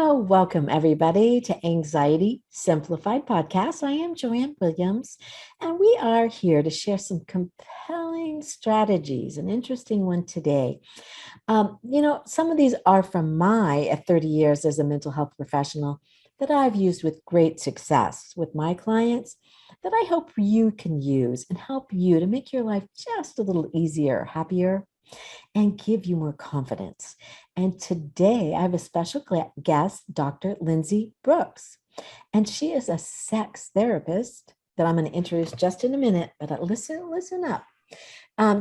Oh, welcome everybody to Anxiety Simplified podcast. I am Joanne Williams, and we are here to share some compelling strategies. An interesting one today. Some of these are from my 30 years as a mental health professional that I've used with great success with my clients that I hope you can use and help you to make your life just a little easier, happier, and give you more confidence. And today I have a special guest, Dr. Lindsey Brooks. And she is a sex therapist that I'm going to introduce just in a minute, but listen up.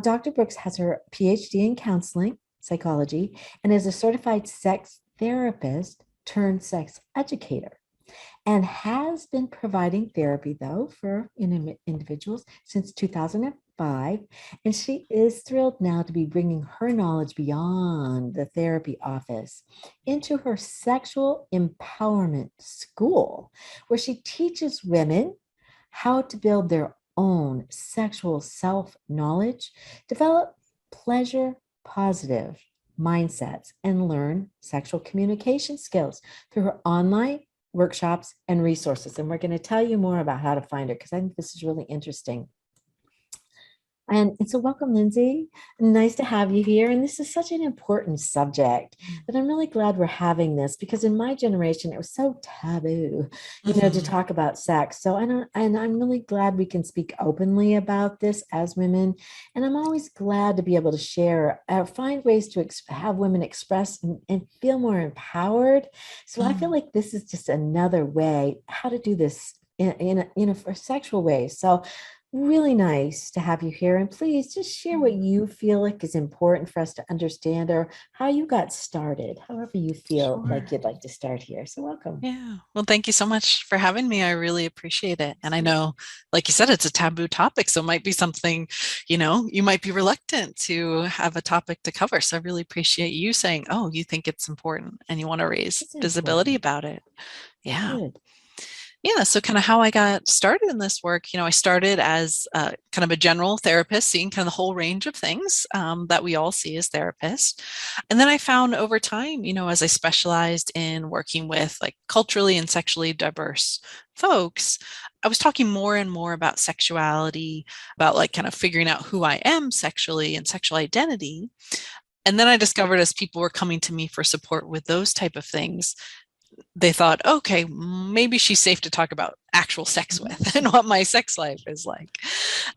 Dr. Brooks has her PhD in counseling, psychology, and is a certified sex therapist turned sex educator and has been providing therapy though for individuals since 2005. And she is thrilled now to be bringing her knowledge beyond the therapy office into her sexual empowerment school, where she teaches women how to build their own sexual self-knowledge, develop pleasure positive mindsets, and learn sexual communication skills through her online workshops and resources. And we're going to tell you more about how to find her because I think this is really interesting. And so welcome, Lindsey. Nice to have you here. And this is such an important subject that I'm really glad we're having this because in my generation, it was so taboo, to talk about sex. So I'm really glad we can speak openly about this as women. And I'm always glad to be able to share, find ways to have women express and feel more empowered. So I feel like this is just another way how to do this in for sexual ways. So really nice to have you here. And please just share what you feel like is important for us to understand or how you got started, however you feel like you'd like to start here. So welcome. Yeah. Well, thank you so much for having me. I really appreciate it. And I know, like you said, it's a taboo topic. So it might be something, you might be reluctant to have a topic to cover. So I really appreciate you saying, oh, you think it's important and you want to raise It's visibility important. about it. Yeah. Good. Yeah, so kind of how I got started in this work, I started as kind of a general therapist, seeing kind of the whole range of things that we all see as therapists. And then I found over time, as I specialized in working with like culturally and sexually diverse folks, I was talking more and more about sexuality, about like kind of figuring out who I am sexually and sexual identity. And then I discovered as people were coming to me for support with those type of things, they thought, okay, maybe she's safe to talk about actual sex with and what my sex life is like.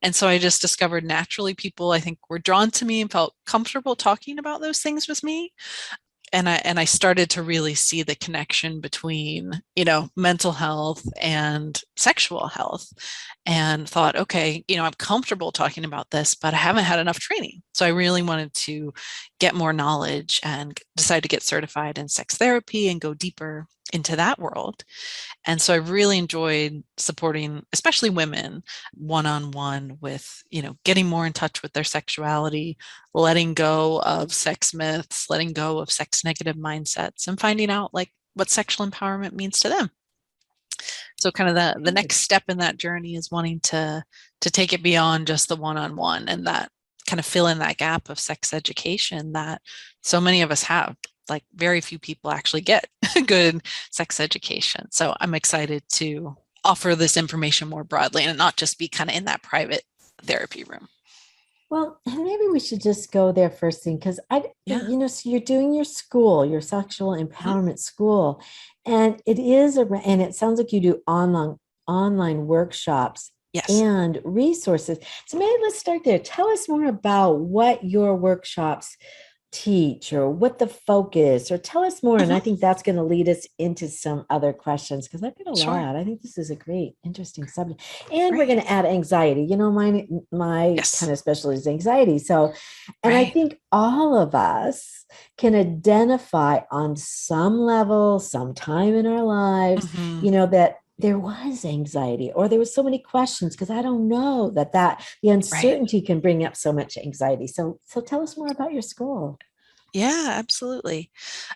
And so I just discovered naturally people I think were drawn to me and felt comfortable talking about those things with me. And I started to really see the connection between, mental health and sexual health and thought, okay, I'm comfortable talking about this, but I haven't had enough training. So I really wanted to get more knowledge and decided to get certified in sex therapy and go deeper into that world. And so I really enjoyed supporting, especially women, one on one with, getting more in touch with their sexuality, letting go of sex myths, letting go of sex negative mindsets, and finding out like what sexual empowerment means to them. So kind of the next step in that journey is wanting to take it beyond just the one on one and that kind of fill in that gap of sex education that so many of us have. Like very few people actually get good sex education. So I'm excited to offer this information more broadly and not just be kind of in that private therapy room. Well, maybe we should just go there first thing because Yeah. so you're doing your school, your sexual Mhm. empowerment school, and and it sounds like you do online workshops Yes. and resources. So maybe let's start there. Tell us more about what your workshops teach or what the focus or tell us more. And I Mhm. think that's going to lead us into some other questions because I've got a Sure. lot. I think this is a great, interesting subject. And we're Great. going to add anxiety. My kind Yes. of specialty is anxiety. So, and I Right. think all of us can identify on some level, sometime in our lives, Hmm. that there was anxiety or there was so many questions because I don't know that the Right. uncertainty can bring up so much anxiety. So tell us more about your school. Yeah, absolutely.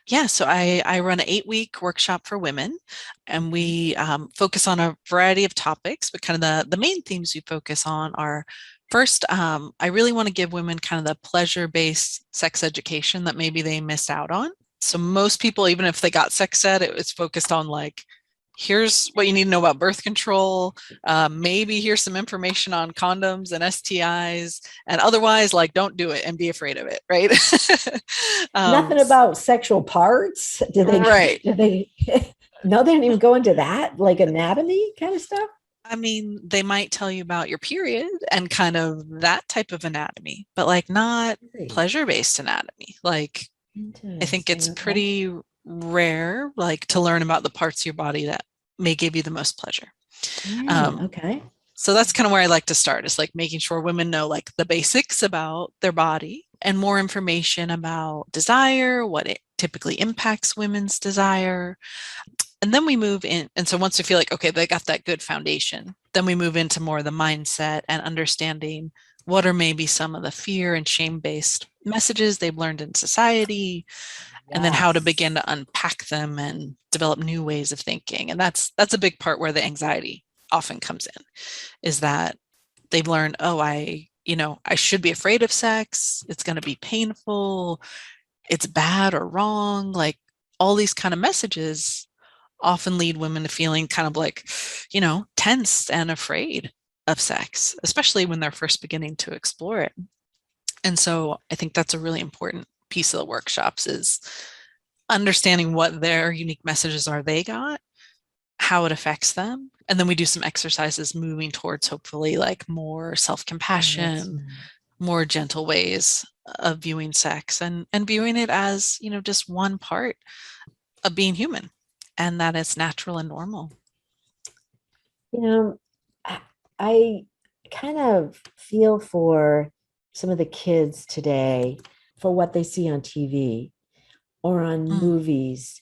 Yeah, so I run an 8-week workshop for women, and we focus on a variety of topics, but kind of the main themes we focus on are first, I really want to give women kind of the pleasure-based sex education that maybe they missed out on. So most people, even if they got sex ed, it was focused on like, here's what you need to know about birth control. Maybe here's some information on condoms and STIs, and otherwise, like, don't do it and be afraid of it, right? Nothing about sexual parts. Right. Did they, no, they didn't even go into that, like anatomy kind of stuff. I mean, they might tell you about your period and kind of that type of anatomy, but like not Really pleasure-based anatomy. Like, I think it's interesting. Okay. pretty rare, like, to learn about the parts of your body that may give you the most pleasure. Right. Um, Okay. so that's kind of where I like to start, is like making sure women know like the basics about their body and more information about desire, what it typically impacts women's desire. And then we move in. And so once we feel like, okay, they got that good foundation, then we move into more of the mindset and understanding what are maybe some of the fear and shame based messages they've learned in society, and then how to begin Yes. to unpack them and develop new ways of thinking. And that's a big part where the anxiety often comes in, is that they've learned, oh, I should be afraid of sex, it's going to be painful, it's bad or wrong. Like, all these kind of messages often lead women to feeling kind of like, tense and afraid of sex, especially when they're first beginning to explore it. And so I think that's a really important piece of the workshops, is understanding what their unique messages are they got, how it affects them. And then we do some exercises moving towards hopefully like more Oh, that's self-compassion, nice. more gentle ways of viewing sex, and viewing it as, just one part of being human, and that it's natural and normal. You know, I, I kind of feel for some of the kids today for what they see on TV or on Mm, movies.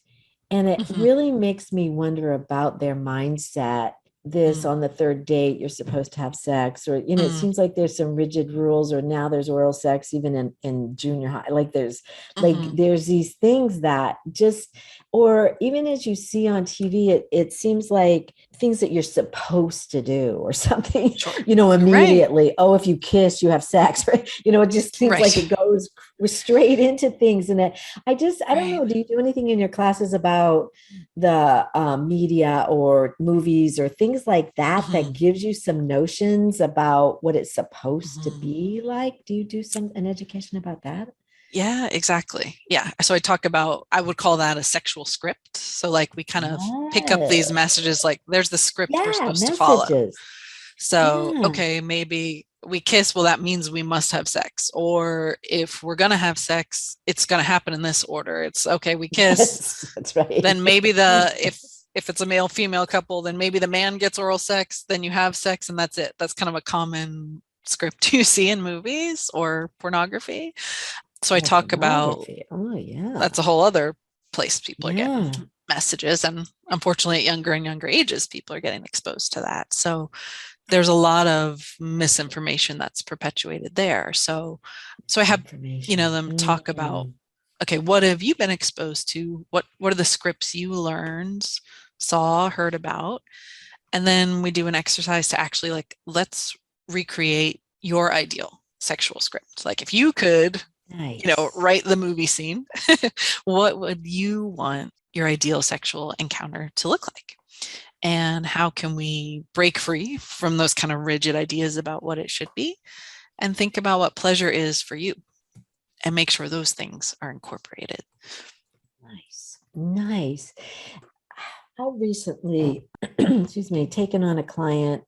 And it mhm, really makes me wonder about their mindset. This mm, on the third date, you're supposed to have sex, or, it mm, seems like there's some rigid rules, or now there's oral sex, even in junior high. mhm. There's these things that just, or even as you see on TV, it seems like things that you're supposed to do or something, Sure. Right. immediately. Oh, if you kiss, you have sex, right? It just seems like Right. it goes straight into things. And I don't Right. know. Do you do anything in your classes about the media or movies or things like that that Mhm, gives you some notions about what it's supposed to mhm. be like? Do you do an education about that? Yeah, exactly. Yeah. So I would call that a sexual script. So, like, we kind of pick up these Oh, messages, like, there's the script we're yeah, supposed to follow. messages. So, Yeah. okay, maybe we kiss, well, that means we must have sex. Or if we're going to have sex, it's going to happen in this order. It's okay, we kiss, Yes, that's right. then maybe if it's a male female couple, then maybe the man gets oral sex, then you have sex, and that's it. That's kind of a common script you see in movies or pornography. So I Oh, talk about, pornography. Oh, yeah. that's a whole other place people are getting Yeah. messages, and unfortunately at younger and younger ages people are getting exposed to that. So there's a lot of misinformation that's perpetuated there. So I have, Information. them talk about, okay, what have you been exposed to? What are the scripts you learned, saw, heard about? And then we do an exercise to actually, like, let's recreate your ideal sexual script. Like, if you could, Nice. write the movie scene, what would you want your ideal sexual encounter to look like? And how can we break free from those kind of rigid ideas about what it should be, and think about what pleasure is for you, and make sure those things are incorporated? Nice. Nice. I recently, excuse me, taken on a client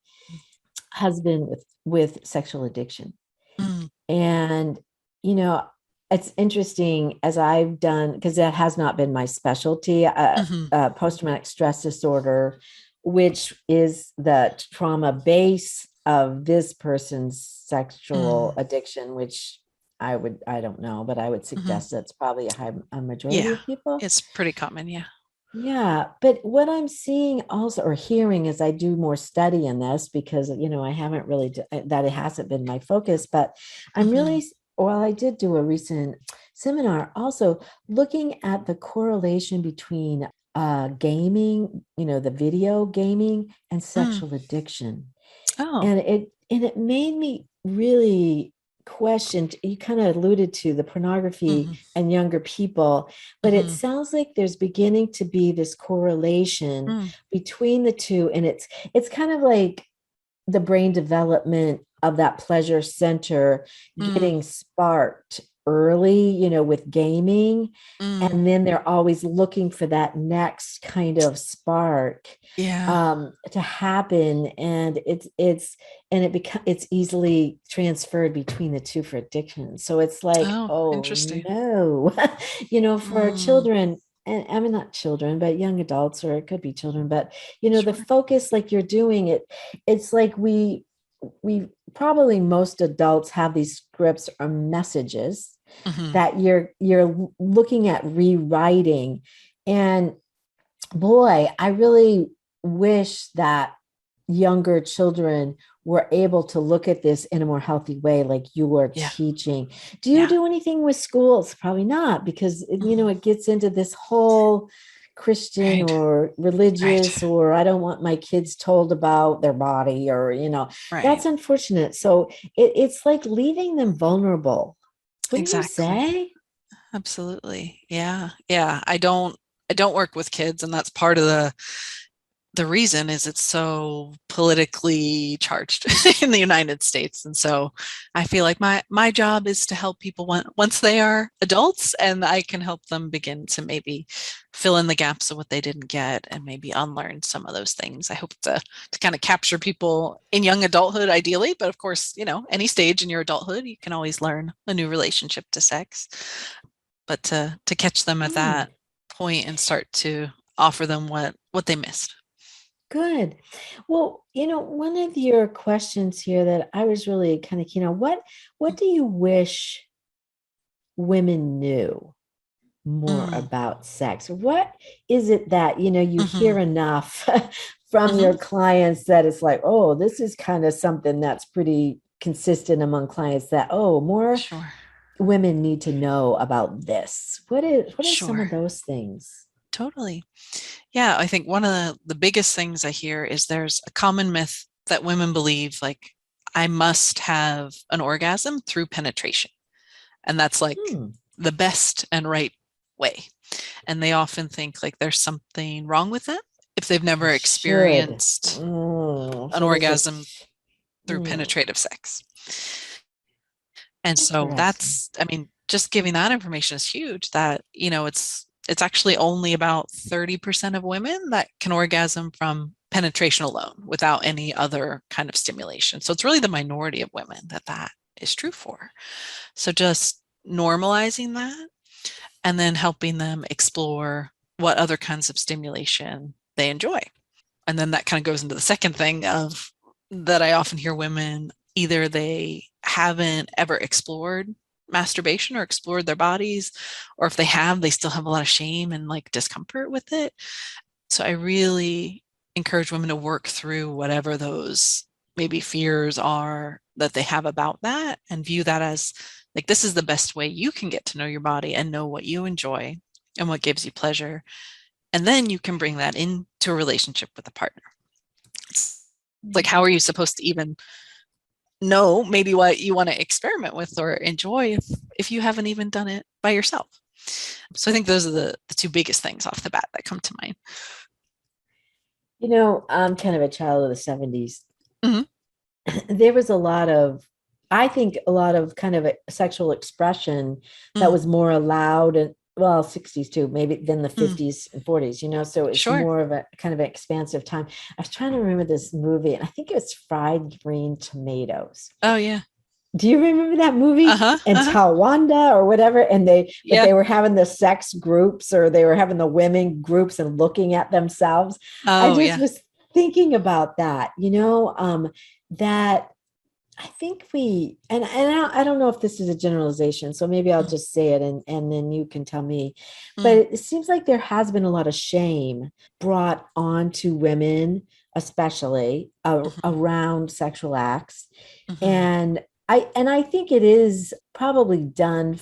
husband with sexual addiction. Mm, And, you know, it's interesting as I've done, because that has not been my specialty, mhm, post-traumatic stress disorder, which is the trauma base of this person's sexual mm, addiction, which I don't know, but I would mhm. suggest that's probably a majority Yeah, of people. it's pretty common. Yeah. Yeah, but what I'm seeing also or hearing as I do more study in this, because I haven't really that it hasn't been my focus, but I'm Mhm, really, well, I did do a recent seminar also looking at the correlation between gaming, the video gaming and mm. sexual addiction. Oh. And it made me really question, you kind of alluded to the pornography Mm-hmm. and younger people, but it Mm-hmm. sounds like there's beginning to be this correlation Mm, between the two. And it's kind of like the brain development of that pleasure center mm, getting sparked early, with gaming. mm. And then they're always looking for that next kind of spark Yeah. to happen. And it's easily transferred between the two for addiction. So it's like, Oh, oh interesting. no, for Mm, children, and I mean, not children, but young adults, or it could be children, but the sure. focus like you're doing it, it's like we probably most adults have these scripts or messages Mm-hmm. that you're looking at rewriting. And boy, I really wish that younger children were able to look at this in a more healthy way, like you were Yeah. teaching. Do you Yeah. do anything with schools? Probably not, because Mm-hmm. it gets into this whole Christian Right. or Right. religious, or I don't want my kids told about their body, or Right. that's unfortunate. So it's like leaving them vulnerable, wouldn't you Exactly. say? Absolutely. Yeah. Yeah. I don't work with kids, and that's part of the reason is it's so politically charged in the United States. And so I feel like my job is to help people once they are adults, and I can help them begin to maybe fill in the gaps of what they didn't get and maybe unlearn some of those things. I hope to kind of capture people in young adulthood ideally, but of course, any stage in your adulthood, you can always learn a new relationship to sex. But to catch them at that Good. point and start to offer them what they missed. Good. Well, one of your questions here that I was really kind of keen on, what do you wish women knew more Mm, about sex? What is it that, you hear mhm, enough from mhm. your clients that it's like, oh, this is kind of something that's pretty consistent among clients, that, oh, more Sure, women need to know about this. What are some sure. of those things? Totally. Yeah, I think one of the biggest things I hear is there's a common myth that women believe, like, I must have an orgasm through penetration. And that's like Hmm. the best and right way. And they often think like there's something wrong with it if they've I never should. experienced an So there's a orgasm through hmm, penetrative sex. And so interesting. that's, I mean, just giving that information is huge, that, it's actually only about 30% of women that can orgasm from penetration alone without any other kind of stimulation. So it's really the minority of women that is true for. So just normalizing that and then helping them explore what other kinds of stimulation they enjoy. And then that kind of goes into the second thing of that I often hear women, either they haven't ever explored masturbation or explored their bodies, or if they have, they still have a lot of shame and like discomfort with it. So I really encourage women to work through whatever those maybe fears are that they have about that, and view that as like, this is the best way you can get to know your body and know what you enjoy and what gives you pleasure. And then you can bring that into a relationship with a partner. It's like, how are you supposed to even know maybe what you want to experiment with or enjoy if you haven't even done it by yourself? So I think those are the two biggest things off the bat that come to mind. I'm kind of a child of the 70s. Mm-hmm. There was I think a lot of kind of a sexual expression that Mm, was more allowed, and well, 60s too, maybe, than the mm, 50s and 40s, so it's sure. more of a kind of an expansive time. I was trying to remember this movie, and I think it was Fried Green Tomatoes. Oh yeah. Do you remember that movie? Uh-huh. And Uh-huh. Tawanda or whatever, but Yeah. they were having the sex groups, or they were having the women groups and looking at themselves. I Oh just yeah. was thinking about that, that I think I don't know if this is a generalization, so maybe I'll Mm, just say it, and then you can tell me. But mm, it seems like there has been a lot of shame brought on to women, especially mhm, around sexual acts. mhm, And I think it is probably done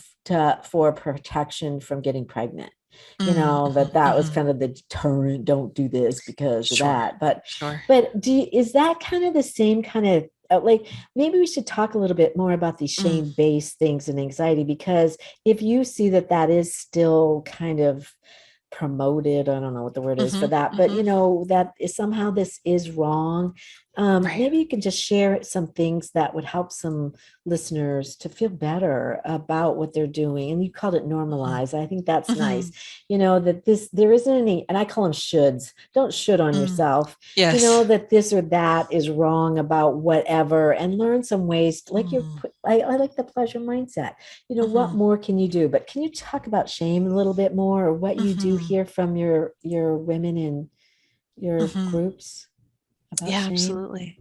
for protection from getting pregnant. mm, mhm, That was mhm. kind of the deterrent, don't do this because of Sure. that. But Sure. is that kind of the same kind of like maybe we should talk a little bit more about these Mm, shame-based things and anxiety, because if you see that that is still kind of promoted, I don't know what the word is for mhm, that, but mhm. that is somehow this is wrong. Right. Maybe you can just share some things that would help some listeners to feel better about what they're doing. And you called it Mhm, normalize. I think that's nice. mhm, That there isn't any, and I call them shoulds. Don't should on mm. yourself. Yes. That this or that is wrong about whatever, and learn some ways, like Mm, I like the pleasure mindset. What mhm, more can you do? But can you talk about shame a little bit more, or what you do mhm, hear from your women in your mhm. groups about Yeah, shame? absolutely.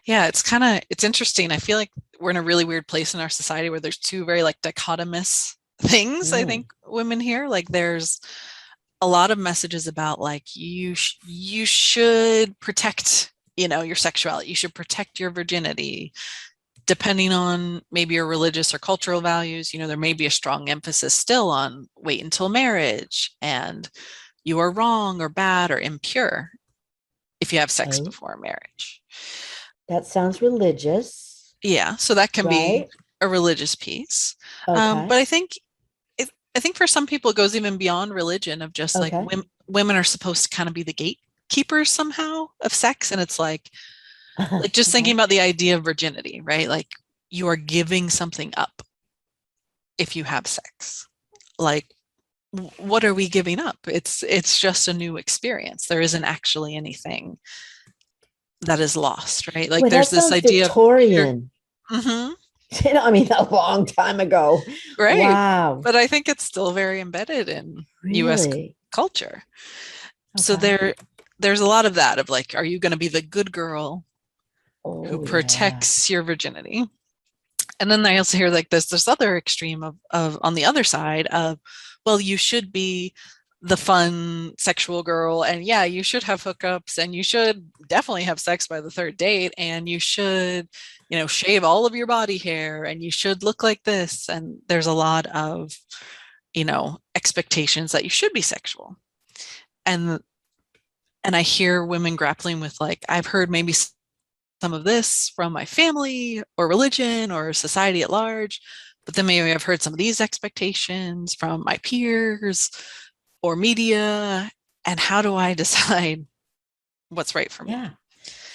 Yeah, it's interesting. I feel like we're in a really weird place in our society where there's two very like dichotomous things, I Mm. think women hear. Like there's a lot of messages about like you should protect, your sexuality. You should protect your virginity. Depending on maybe your religious or cultural values, there may be a strong emphasis still on wait until marriage and you are wrong or bad or impure if you have sex Oh, before marriage. that sounds religious, Yeah, so that can be right? a religious piece. Okay. But I think for some people it goes even beyond religion of just like Okay. women are supposed to kind of be the gatekeepers somehow of sex. And it's like just thinking Okay. about the idea of virginity, right? Like you are giving something up if you have sex. Like what are we giving up? It's just a new experience. There isn't actually anything that is lost, right? Like Well, there's that this sounds idea of you're Victorian. mhm, I mean, a long time ago. right. Wow. But I think it's still very embedded in US Really? culture. So Okay. there's a lot of that of like, are you going to be the good girl who Oh, yeah. protects your virginity? And then I also hear like this other extreme of on the other side of, well, you should be the fun sexual girl, and yeah, you should have hookups, and you should definitely have sex by the third date, and you should, shave all of your body hair, and you should look like this. And there's a lot of, expectations that you should be sexual. And and I hear women grappling with like, I've heard maybe some of this from my family or religion or society at large, but then maybe I've heard some of these expectations from my peers or media. And how do I decide what's right for me? Yeah.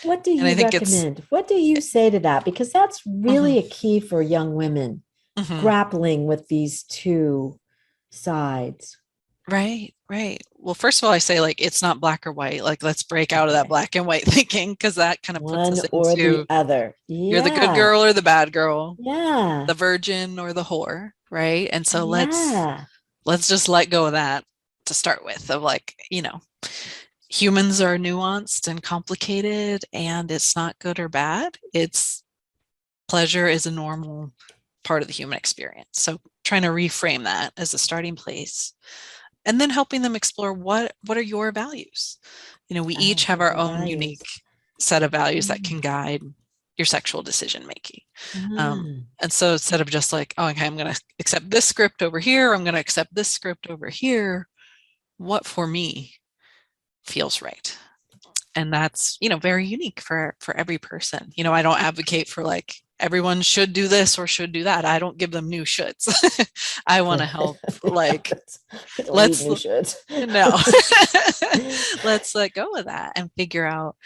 What do And I you think it's recommend? What do you say to that? Because that's mhm, really a key for young women mhm, grappling with these two sides. right, right. Well, first of all, I say like it's not black or white. Like let's break out of that Okay. black and white thinking because that kind of puts One us or the into other. you're the good Yeah. girl or the bad girl, Yeah. the virgin or the whore, right? And so Yeah. let's just let go of that to start with of like, humans are nuanced and complicated and it's not good or bad. It's pleasure is a normal part of the human experience. So trying to reframe that as a starting place and then helping them explore what are your values. We each Oh, have what our are own unique values? set of values that can Mm. guide your sexual decision making. Ah. And so instead of just like, oh, okay, I'm going to accept this script over here, I'm going to accept this script over here, what for me feels right? And that's very unique for every person. I don't advocate for like everyone should do this or should do that. I don't give them new shoulds. I want to help Yeah, like we don't need let's new shirts. no let's let go of that and figure out,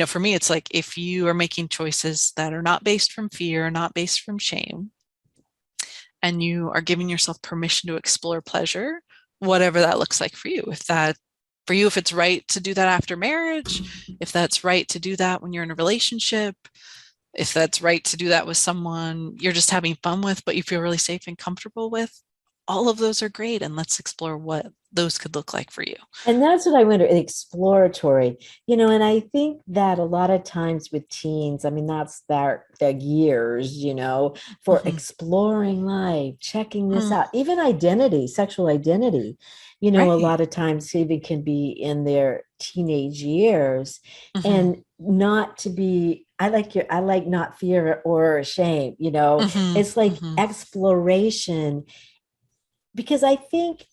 for me it's like if you are making choices that are not based from fear, not based from shame, and you are giving yourself permission to explore pleasure, whatever that looks like for you. If it's right to do that after marriage, if that's right to do that when you're in a relationship, if that's right to do that with someone you're just having fun with, but you feel really safe and comfortable with, all of those are great. And let's explore what those could look like for you. And that's what I wonder, exploratory, and I think that a lot of times with teens, I mean, that's their years, for Mm-hmm. exploring life, checking this Mm, out, even identity, sexual identity, a right. lot of times even can be in their teenage years, Mm-hmm. and not to be, I like not fear or shame, Mm-hmm. it's like Mm-hmm. exploration, because I think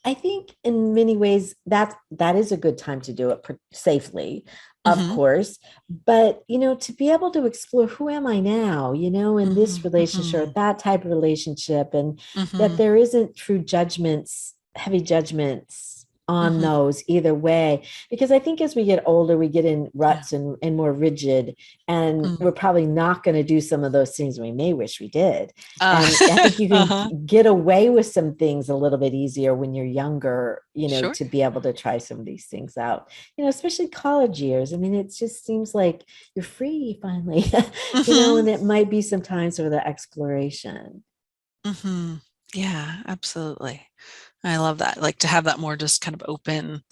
I think in many ways that is a good time to do it safely, of Mm-hmm. course. But to be able to explore who am I now, in Mm-hmm. this relationship, Mm-hmm. or that type of relationship, and that Mm-hmm. there isn't true judgments, heavy judgments on Mm-hmm. those either way. Because I think as we get older, we get in Yeah. ruts and more rigid, and Mm. we're probably not going to do some of those things we may wish we did. Uh, And I think you can uh-huh. get away with some things a little bit easier when you're younger, Sure. to be able to try some of these things out, especially college years. I mean, it just seems like you're free finally, Mm-hmm. and it might be some times for the exploration. Mm-hmm. Yeah, absolutely. I love that. Like to have that more just kind of open,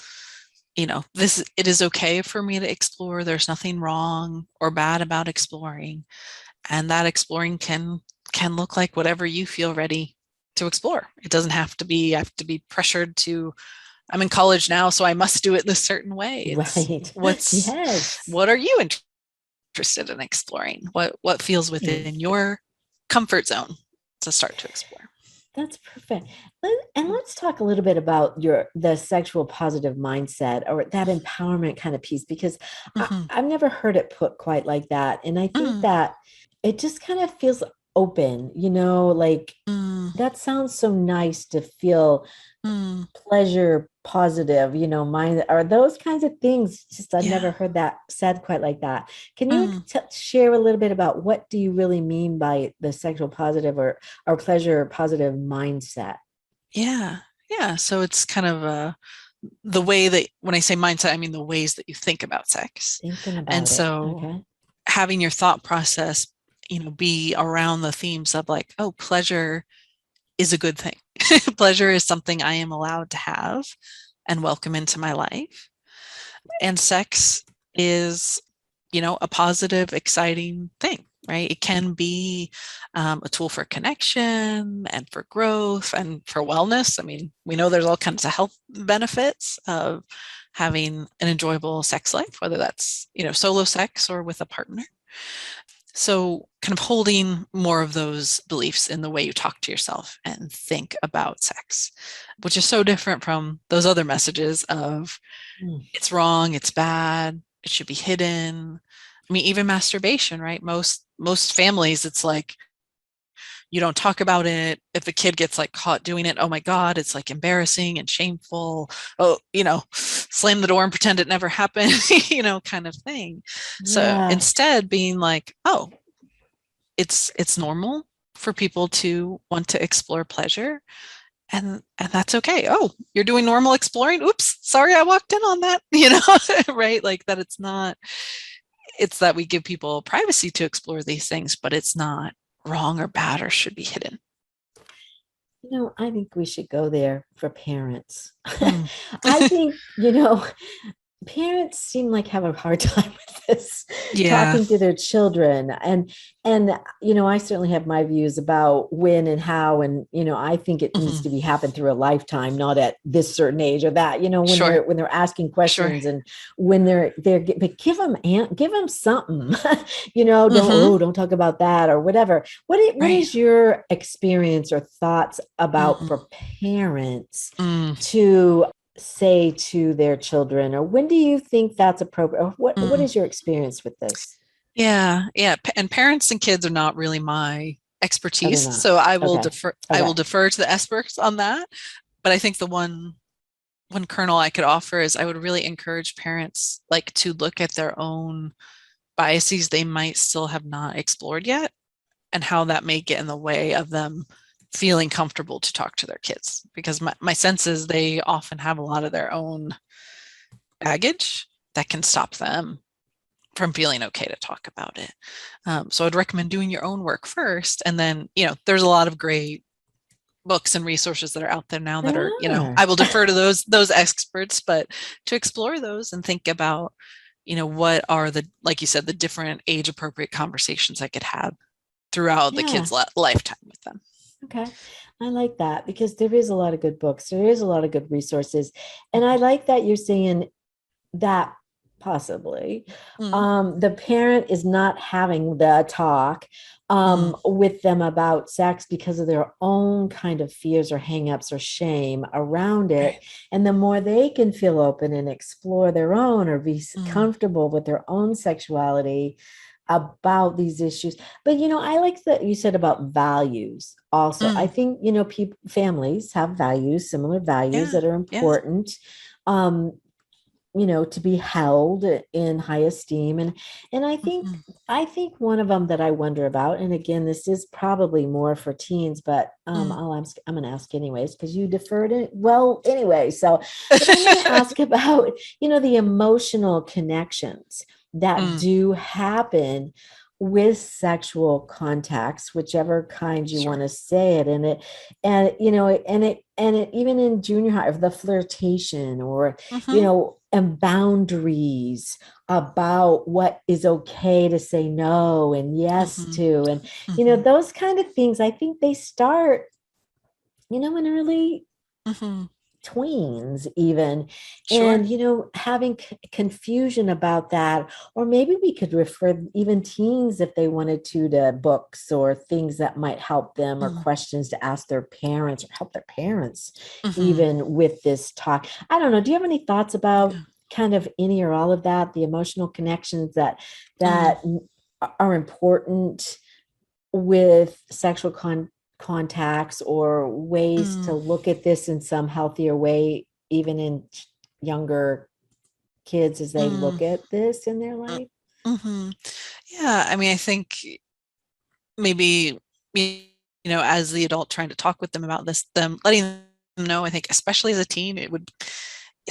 this it is okay for me to explore. There's nothing wrong or bad about exploring. And that exploring can look like whatever you feel ready to explore. It doesn't have to be, I have to be pressured to, I'm in college now, so I must do it in a certain way. It's Right. Yes. what are you interested in exploring? What feels Mm. within your comfort zone to start to explore? That's perfect. And let's talk a little bit about the sexual positive mindset, or that empowerment kind of piece, because Mm-hmm. I've never heard it put quite like that. And I think Mm, that it just kind of feels open, like mm, that sounds so nice to feel mm, pleasure positive, mind, or those kinds of things. Just I've yeah. never heard that said quite like that. Can you Mm, share a little bit about what do you really mean by the sexual positive, or pleasure positive mindset? yeah. Yeah. So it's kind of the way that when I say mindset, I mean the ways that you think about sex. Thinking And about it. so Okay. having your thought process, be around the themes of like, oh, pleasure is a good thing. Pleasure is something I am allowed to have and welcome into my life. And sex is, a positive, exciting thing, right? It can be a tool for connection and for growth and for wellness. I mean, we know there's all kinds of health benefits of having an enjoyable sex life, whether that's, solo sex or with a partner. So, kind of holding more of those beliefs in the way you talk to yourself and think about sex, which is so different from those other messages of Mm. it's wrong, it's bad, it should be hidden. I mean, even masturbation, right? Most families, it's like you don't talk about it. If the kid gets like caught doing it, oh my God, it's like embarrassing and shameful. Oh, slam the door and pretend it never happened, kind of thing. So Yeah. instead being like, oh, it's normal for people to want to explore pleasure and that's okay. Oh, you're doing normal exploring. Oops, sorry I walked in on that, right? Like that it's that we give people privacy to explore these things, but it's not wrong or bad or should be hidden. I think we should go there for parents. Mm. I think, parents seem like have a hard time with this, Yeah. talking to their children. And I certainly have my views about when and how, and I think it needs Hmm. to be happen through a lifetime, not at this certain age or that, when Sure. they're asking Sure. questions, and when but give them something. Hmm. Don't talk about that or whatever. What Right. is your experience or thoughts about Mm-mm. for parents Mm. to say to their children, or when do you think that's appropriate, or what Mm. is your experience with this? Yeah. Yeah. And parents and kids are not really my Oh, they're expertise. not. So I will Okay. defer I Okay. will defer to the experts on that. But I think the one kernel I could offer is I would really encourage parents like to look at their own biases they might still have not explored yet and how that may get in the way of them feeling comfortable to talk to their kids because my sense is they often have a lot of their own baggage that can stop them from feeling okay to talk about it. So I'd recommend doing your own work first and then there's a lot of great books and resources that are out there now that There are, are. I will defer to those experts, but to explore those and think about, what are the, like you said, the different age appropriate conversations I could have throughout the Yeah. kids' lifetime with them. Okay. I like that, because there is a lot of good books. There is a lot of good resources. And I Mhm. like that you're saying that possibly. Mm, The parent is not having the talk mm, with them about sex because of their own kind of fears or hangups or shame around it. right. And the more they can feel open and explore their own or be Mm, comfortable with their own sexuality about these issues. But I like that you said about values also. I mm, think people, families have values, similar values yeah. that are Yeah. important. um to be held in high esteem. And Mhm, I think one of them that I wonder about, and again, this is probably more for teens, but mm. I'm going to ask anyways because you deferred it well anyway. So, but I'm going to ask about the emotional connections that Mm, do happen with sexual contacts, whichever kind you want sure. to say it. And it even in junior high, of the flirtation, or Mhm, and boundaries about what is okay to say no and yes mhm, to. And mhm, those kind of things, I think they start in early mhm. tweens even. Sure. And having confusion about that. Or maybe we could refer even teens, if they wanted to books or things that might help them, or Mm, questions to ask their parents or help their parents mhm. even with this talk. I don't know, do you have any thoughts about Yeah. kind of any or all of that, the emotional connections that Mm, that are important with sexual contacts, or ways to mm, look at this in some healthier way, even in younger kids as they mm, look at this in their mm, life? mhm. Yeah, I mean, I think maybe, as the adult trying to talk with them about this, them letting them know, I think, especially as a teen, it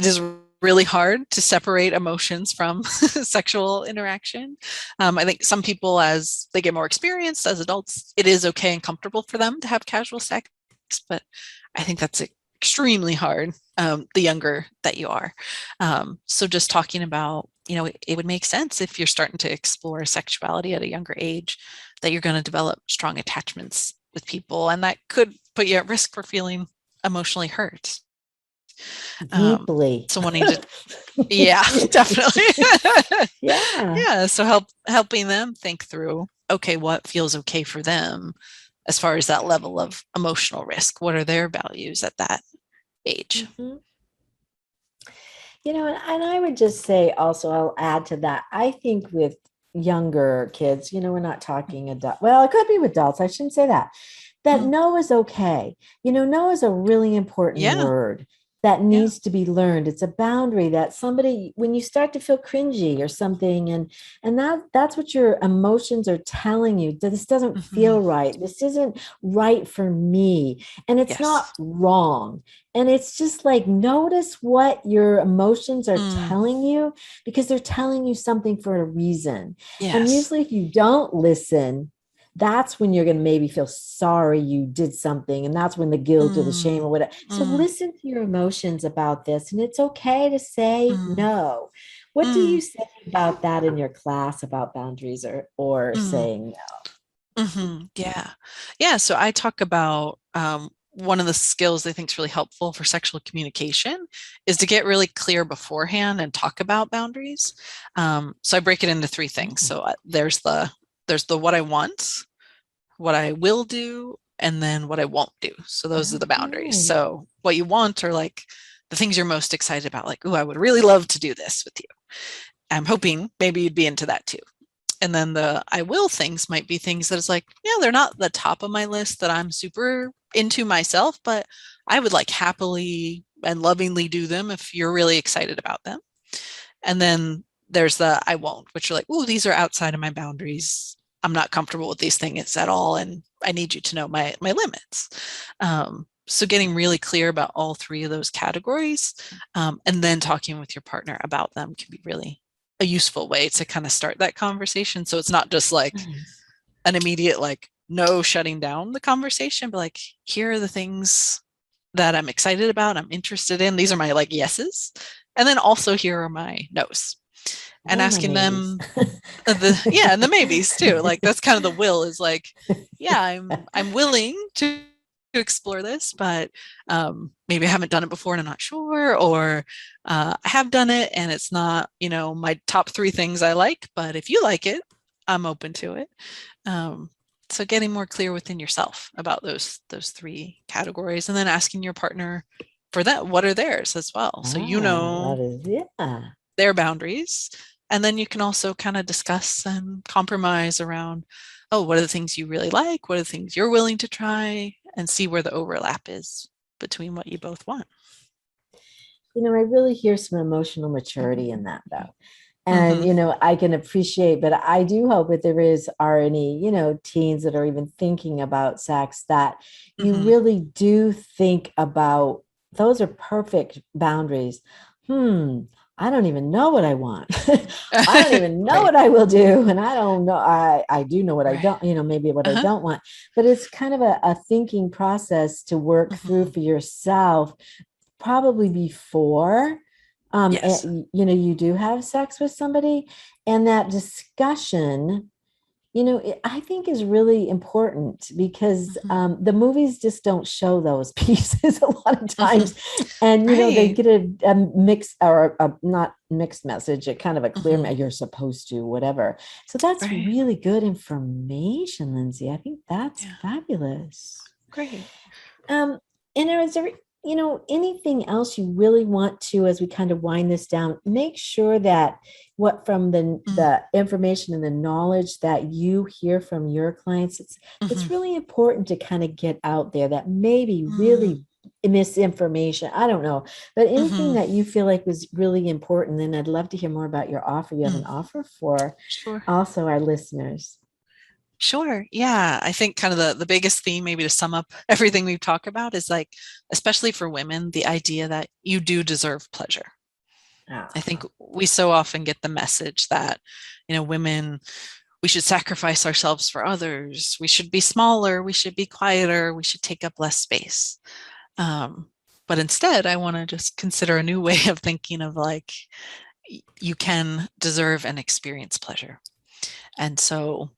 is really hard to separate emotions from sexual interaction. I think some people, as they get more experienced as adults, it is okay and comfortable for them to have casual sex, but I think that's extremely hard the younger that you are. So just talking about, it would make sense if you're starting to explore sexuality at a younger age, that you're going to develop strong attachments with people, and that could put you at risk for feeling emotionally hurt. Um, Deeply. so wanting to, yeah, definitely. Yeah. Yeah, so helping them think through, okay, what feels okay for them as far as that level of emotional risk. What are their values at that age? Mhm. And I would just say also, I'll add to that. I think with younger kids, we're not talking adult. Well, it could be with adults. I shouldn't say that. That Mm, no is okay. No is a really important yeah, word that yeah. needs to be learned. It's a boundary that somebody, when you start to feel cringy or something, and that's what your emotions are telling you, that this doesn't Hmm. feel right. This isn't right for me. And it's not Yes. wrong. And it's just like, notice what your emotions are Mm, telling you, because they're telling you something for a reason. And yes. usually, if you don't listen, that's when you're going to maybe feel sorry you did something. And that's when the guilt or the shame Mm, or whatever. So mm, listen to your emotions about this. And it's okay to say mm, no. What do mm, you say about that in your class about boundaries, or mm. saying Yeah. Yeah. So I talk about one of the skills I think is really helpful for sexual communication is to get really clear beforehand and talk about boundaries. So I break it into three things. no? So there's the what I want, what I will do, and then what I won't do. So those are the boundaries. Okay. So what you want are like the things you're most excited about, like, oh, I would really love to do this with you. I'm hoping maybe you'd be into that too. And then the I will things might be things that is like, yeah, they're not the top of my list that I'm super into myself, but I would like happily and lovingly do them if you're really excited about them. And then there's the I won't, which are like, oh, these are outside of my boundaries. I'm not comfortable with these things at all, and I need you to know my limits. So getting really clear about all three of those categories, and then talking with your partner about them can be really a useful way to kind of start that conversation. So it's not just like Nice. an immediate like no shutting down the conversation, but like here are the things that I'm excited about, I'm interested in. These are my like yeses. And then also here are my no's. And And my asking maybes. them and the maybes too. Like that's kind of the will is like, yeah, I'm willing to explore this, but maybe I haven't done it before and I'm not sure, or I have done it and it's not, my top 3 things I like, but if you like it, I'm open to it. So getting more clear within yourself about those 3 categories, and then asking your partner for that, what are theirs as well. So That is, yeah. their boundaries. And then you can also kind of discuss and compromise around, oh, what are the things you really like? What are the things you're willing to try? And see where the overlap is between what you both want. I really hear some emotional maturity in that, though. And, Mm-hmm. I can appreciate, but I do hope if there are any, teens that are even thinking about sex, that you Mm-hmm. really do think about those are perfect boundaries. I don't even know what I want. I don't even know Right. what I will do. And I don't know. I do know what I Right. don't, maybe what I Uh-huh. don't want. But it's kind of a thinking process to work through Mm-hmm. for yourself, probably before Yes. you do have sex with somebody, and that discussion, I think is really important, because Mm-hmm. the movies just don't show those pieces a lot of Mm-hmm. times. And they Right. get a mix, or a not mixed message, a kind of a clear Mm-hmm. you're supposed to, whatever. So that's Right. really good information, Lindsey. I think that's Yeah. fabulous. Great. um, and is there, anything else you really want to, as we kind of wind this down, make sure that what from Mm. the information and the knowledge that you hear from your clients, it's Mm-hmm. really important to kind of get out there that maybe Mm. really misinformation, I don't know, but anything Mm-hmm. that you feel like was really important. Then I'd love to hear more about your offer. You have an Mm. offer for Sure. also our listeners. Sure. Yeah. I think kind of the biggest theme, maybe to sum up everything we've talked about, is like, especially for women, the idea that you do deserve pleasure. I think Ah, we so often get the message that, women, we should sacrifice ourselves for others. We should be smaller. We should be quieter. We should take up less space. Um, but instead, I want to just consider a new way of thinking of like, you can deserve and experience pleasure. And so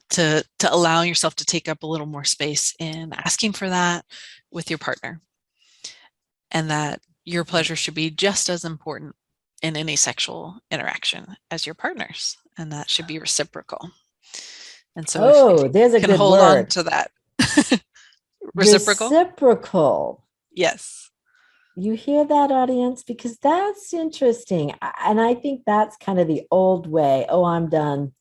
to allow yourself to take up a little more space in asking for that with your partner, and that your pleasure should be just as important in any sexual interaction as your partner's, and that should be reciprocal. And so if oh, you there's a can good hold on word. to that. Reciprocal. Reciprocal. Yes. You hear that, audience? Because that's interesting. And I think that's kind of the old way. Oh, I'm done.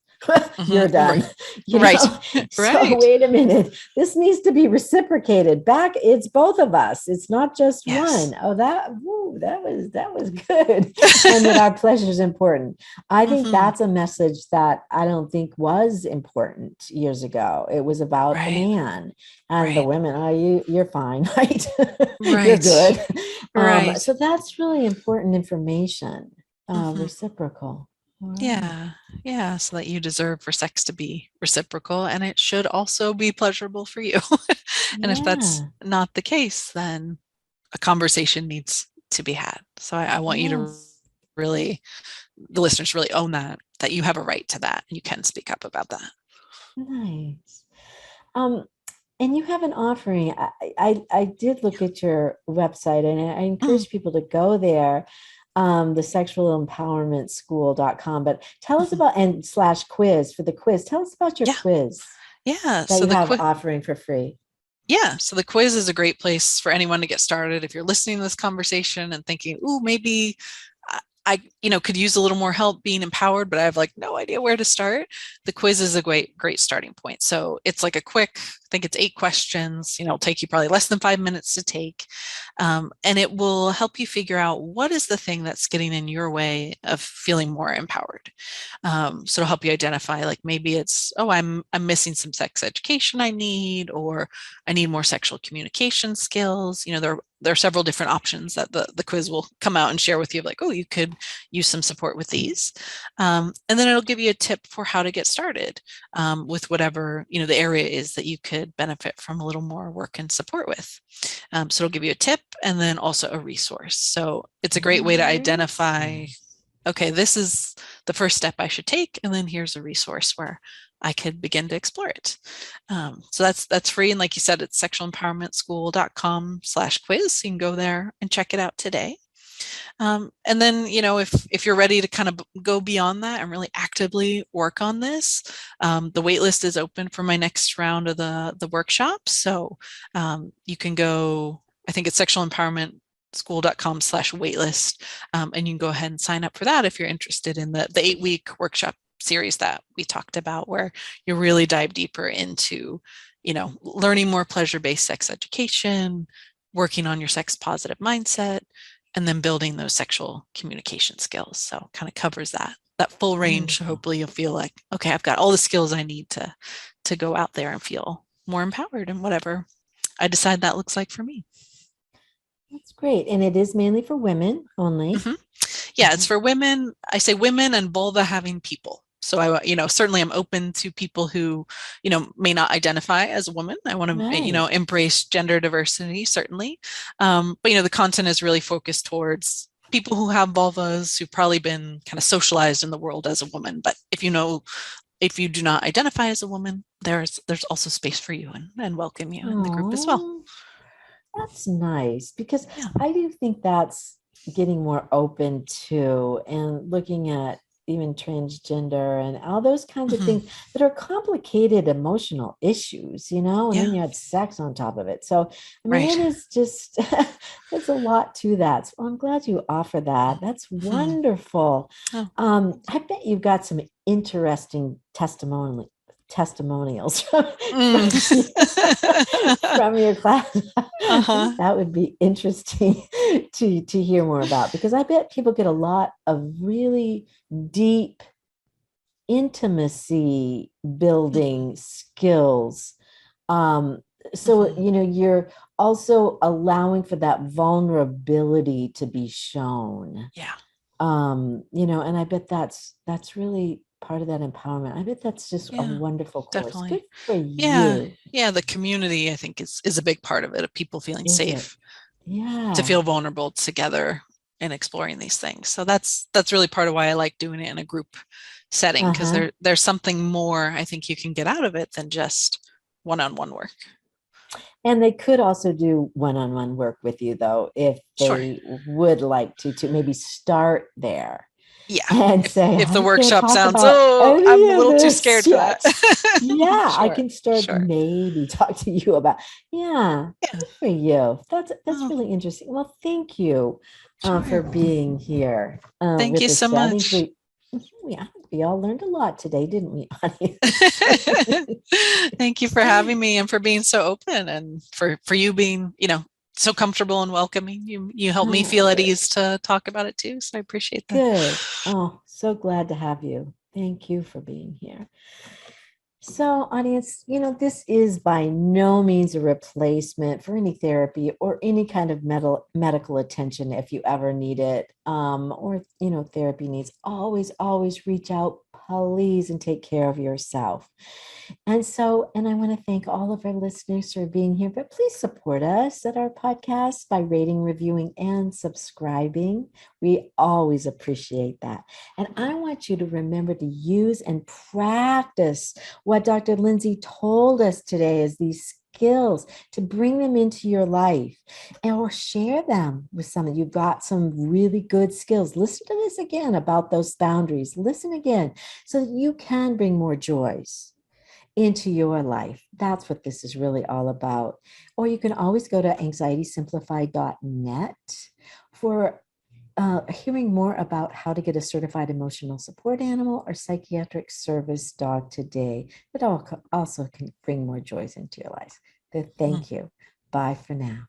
You're done. Right. So Right. wait a minute. This needs to be reciprocated. Back, it's both of us. It's not just Yes. one. Oh, that was good. And that our pleasure is important. I think Hmm. that's a message that I don't think was important years ago. It was about the Right. man and the Right. women. Oh, you're fine, right? You're Right. good. Right. So that's really important information. Hmm. Reciprocal. All right. Yeah, yeah, so that you deserve for sex to be reciprocal, and it should also be pleasurable for you. And if that's Yeah. not the case, then a conversation needs to be had. So I want you to Yes. really, the listeners really own that you have a right to that, and you can speak up about that. Nice. Um, and you have an offering. I did look at your website, and I Mm, encourage people to go there, the sexualempowermentschool.com. But tell us mhm. about, and slash quiz for the quiz. Tell us about your Yeah, quiz yeah. that So you the have quiz, offering for free. yeah, so the quiz is a great place for anyone to get started. If you're listening to this conversation and thinking, "Ooh, maybe could use a little more help being empowered, but I have like no idea where to start," the quiz is a great starting point. So it's like a quick, I think it's 8 questions. It'll take you probably less than 5 minutes to take, and it will help you figure out what is the thing that's getting in your way of feeling more empowered. So it'll help you identify, like, maybe it's, oh, I'm missing some sex education I need, or I need more sexual communication skills. There are several different options that the quiz will come out and share with you, like, oh, you could use some support with these. And then it'll give you a tip for how to get started with whatever, the area is that you could benefit from a little more work and support with. So it'll give you a tip and then also a resource. So it's a great way to identify, Resource. okay, this is the first step I should take. And then here's a resource where I could begin to explore it. So that's free. And like you said, it's sexualempowermentschool.com/quiz. So you can go there and check it out today. And then, if you're ready to kind of go beyond that and really actively work on this, the wait list is open for my next round of the workshop. So you can go, I think it's sexualempowermentschool.com/waitlist. And you can go ahead and sign up for that if you're interested in the 8-week workshop series that we talked about, where you really dive deeper into, learning more pleasure-based sex education, working on your sex positive mindset, and then building those sexual communication skills. So kind of covers that full range. So hopefully you'll feel like, okay, I've got all the skills I need to go out there and feel more empowered in whatever I decide that looks like for me. That's great. And it is mainly for women only. Mm-hmm. Yeah, it's for women. I say women and vulva having people. So certainly I'm open to people who, may not identify as a woman. I want to, Right. embrace gender diversity, certainly. But, the content is really focused towards people who have vulvas, who've probably been kind of socialized in the world as a woman. But if you do not identify as a woman, there's also space for you and welcome you in the group as well. Oh, that's nice, because Yeah. I do think that's getting more open to, and looking at even transgender and all those kinds of Mm-hmm. things that are complicated emotional issues, and Yeah. then you add sex on top of it. So, I mean, Right. it is just, there's a lot to that. So I'm glad you offer that. That's Mm-hmm. wonderful. Oh. I bet you've got some interesting testimonials from your class. I think Uh-huh. that would be interesting to hear more about, because I bet people get a lot of really deep intimacy building skills. So, Mm-hmm. you're also allowing for that vulnerability to be shown. Yeah. And I bet that's really part of that empowerment. I bet that's just a Yeah, wonderful course. Good definitely. for Yeah. you. Yeah. The community, I think, is a big part of it, of people feeling Is it? safe to Yeah. feel vulnerable together in exploring these things. So that's really part of why I like doing it in a group setting, because Uh-huh. there's something more I think you can get out of it than just one-on-one work. And they could also do one-on-one work with you, though, if Sure. they would like to maybe start there Yeah. and say, If the I can't workshop talk sounds, about oh, I'm any a of little too this scared for that. yet. Yeah, I Sure. can start Sure. maybe talk to you about. Yeah, Yeah. good for you. That's Oh, really interesting. Well, thank you for sure. being here Thank you with us so today. I think much. I think we all learned a lot today, didn't we, audience? Thank you for having me and for being so open, and for you being, so comfortable and welcoming. You helped me Oh, feel at good. ease to talk about it too. So I appreciate that. Good. Oh, so glad to have you. Thank you for being here. So, audience, this is by no means a replacement for any therapy or any kind of medical attention if you ever need it, or, therapy needs. Always reach out, please, and take care of yourself. And I want to thank all of our listeners for being here, but please support us at our podcast by rating, reviewing, and subscribing. We always appreciate that. And I want you to remember to use and practice what Dr. Lindsey told us today, as these skills, to bring them into your life, or share them with someone. You've got some really good skills. Listen to this again about those boundaries. Listen again so that you can bring more joys into your life. That's what this is really all about. Or you can always go to anxietysimplified.net for hearing more about how to get a certified emotional support animal or psychiatric service dog today, that also can bring more joys into your life. Thank you. Bye for now.